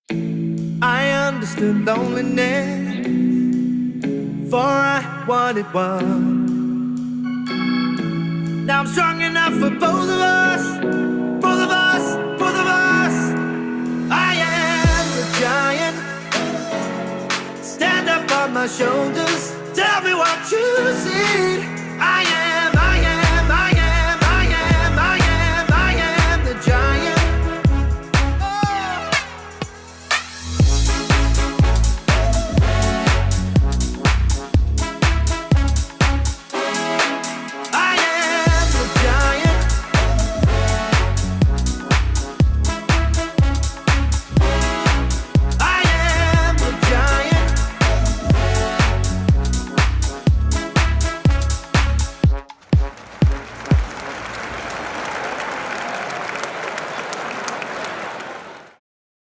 I understood loneliness for what it was. Now I'm strong enough for both of us, both of us, both of us. I am the giant. Stand up on my shoulders. Tell me what you see.